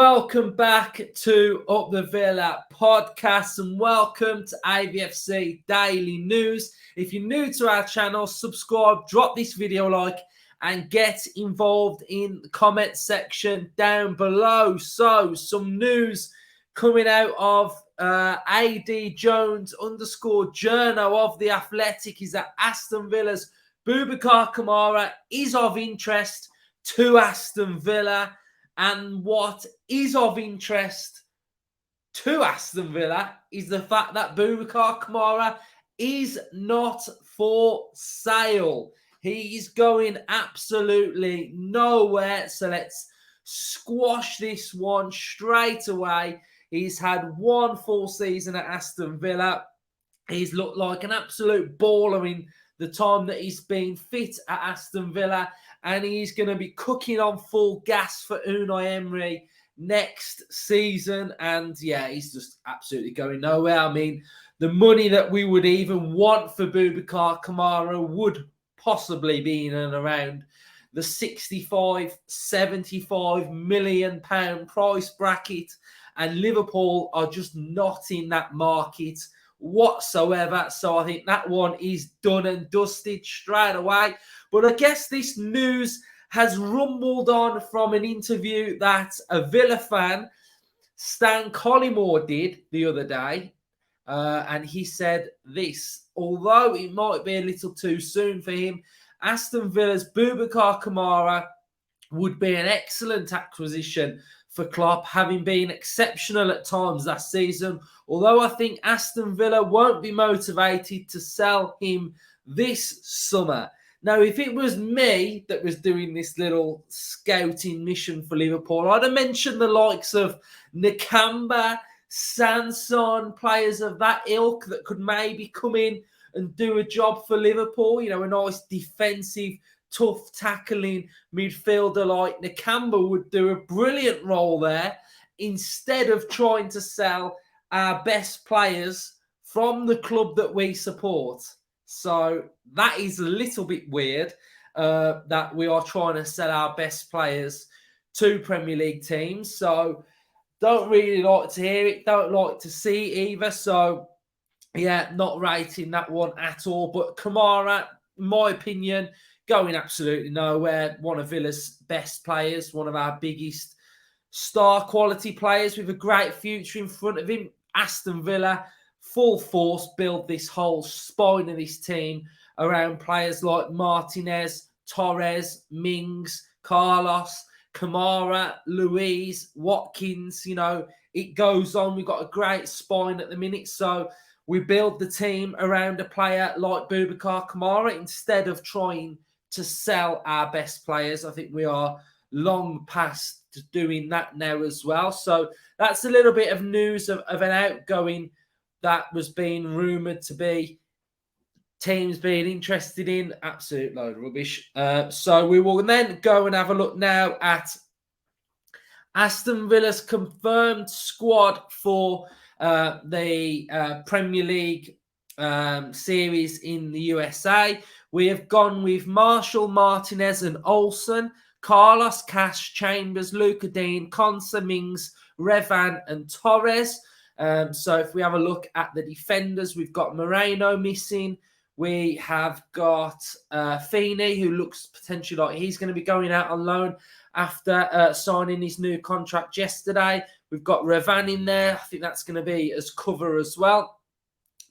welcome back to Up the Villa podcast and welcome to Avfc Daily News. If you're new to our channel, subscribe, drop this video a like and get involved in the comment section down below. So, some news coming out of AD Jones _journo of The Athletic is that Aston Villa's Boubacar Kamara is of interest to Aston Villa. And what is of interest to Aston Villa is the fact that Boubacar Kamara is not for sale. He's going absolutely nowhere. So let's squash this one straight away. He's had one full season at Aston Villa. He's looked like an absolute baller in the time that he's been fit at Aston Villa. And he's going to be cooking on full gas for Unai Emery next season. And yeah, he's just absolutely going nowhere. I mean, the money that we would even want for Boubacar Kamara would possibly be in and around the 65, 75 million pound price bracket. And Liverpool are just not in that market whatsoever. So I think that one is done and dusted straight away. But I guess this news has rumbled on from an interview that a Villa fan, Stan Collymore, did the other day. And he said this: although it might be a little too soon for him, Aston Villa's Boubacar Kamara would be an excellent acquisition for Klopp, having been exceptional at times last season. Although I think Aston Villa won't be motivated to sell him this summer. Now, if it was me that was doing this little scouting mission for Liverpool, I'd have mentioned the likes of Nakamba, Sanson, players of that ilk that could maybe come in and do a job for Liverpool. You know, a nice defensive, tough tackling midfielder like Nakamba would do a brilliant role there, instead of trying to sell our best players from the club that we support. So that is a little bit weird that we are trying to sell our best players to Premier League teams. So don't really like to hear it, don't like to see it either. So yeah, not rating that one at all. But Kamara, in my opinion, going absolutely nowhere. One of Villa's best players, one of our biggest star quality players with a great future in front of him. Aston Villa, full force, build this whole spine of this team around players like Martinez, Torres, Mings, Carlos, Kamara, Luiz, Watkins. You know, it goes on. We've got a great spine at the minute. So we build the team around a player like Boubacar Kamara instead of trying to sell our best players. I think we are long past doing that now as well. So that's a little bit of news of an outgoing that was being rumoured to be teams being interested in. Absolute load of rubbish. So we will then go and have a look now at Aston Villa's confirmed squad for the Premier League series in the USA. We have gone with Marshall, Martinez and Olsen, Carlos, Cash, Chambers, Luca Dean, Konsa, Mings, Revan and Torres. So if we have a look at the defenders, we've got Moreno missing. We have got Feeney, who looks potentially like he's going to be going out on loan after signing his new contract yesterday. We've got Revan in there. I think that's going to be as cover as well.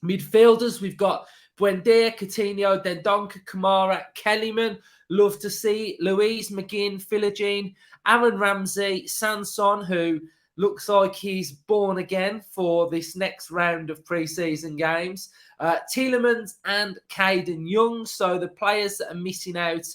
Midfielders, we've got Buendia, Coutinho, Dendoncker, Kamara, Kellyman. Love to see Luiz, McGinn, Philogene, Aaron Ramsey, Sanson, who looks like he's born again for this next round of pre-season games. Tielemans and Caden Young. So the players that are missing out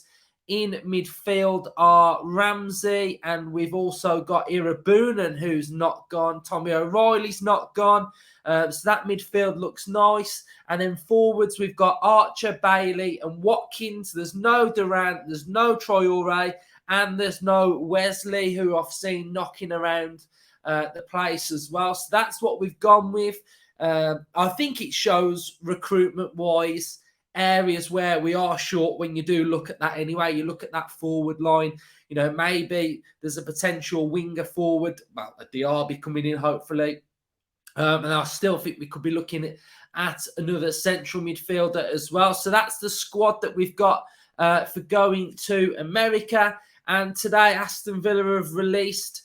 in midfield are Ramsey, and we've also got Irabunan, who's not gone. Tommy O'Reilly's not gone. So that midfield looks nice. And then forwards, we've got Archer, Bailey and Watkins. There's no Durant, there's no Traore, and there's no Wesley, who I've seen knocking around the place as well. So that's what we've gone with. I think it shows recruitment-wise areas where we are short when you do look at that anyway. You look at that forward line, you know, maybe there's a potential winger forward, well, a Diaby coming in, hopefully. And I still think we could be looking at another central midfielder as well. So that's the squad that we've got for going to America. And today, Aston Villa have released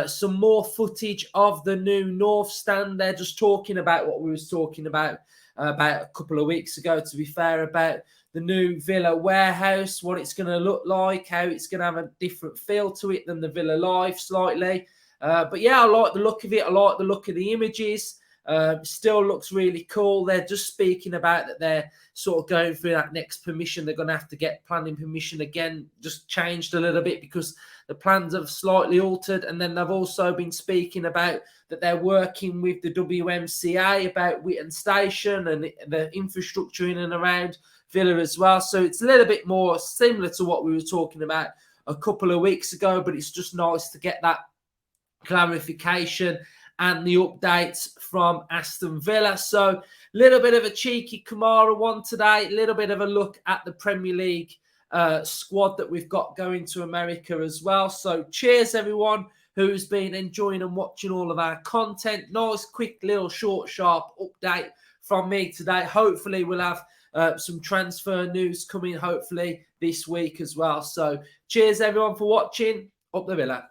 some more footage of the new North Stand. They're just talking about what we was talking about a couple of weeks ago, to be fair, about the new Villa warehouse, what it's going to look like, how it's going to have a different feel to it than the Villa Live slightly. But yeah, I like the look of it. I like the look of the images. Still looks really cool. They're just speaking about that they're sort of going through that next permission. They're going to have to get planning permission again, just changed a little bit because the plans have slightly altered. And then they've also been speaking about that they're working with the WMCA about Whitton Station and the infrastructure in and around Villa as well. So it's a little bit more similar to what we were talking about a couple of weeks ago, but it's just nice to get that clarification and the updates from Aston Villa. So a little bit of a cheeky Kamara one today, a little bit of a look at the Premier League squad that we've got going to America as well. So cheers everyone who's been enjoying and watching all of our content. Nice, quick, little, short, sharp update from me today. Hopefully we'll have some transfer news coming hopefully this week as well. So cheers everyone for watching. Up the Villa.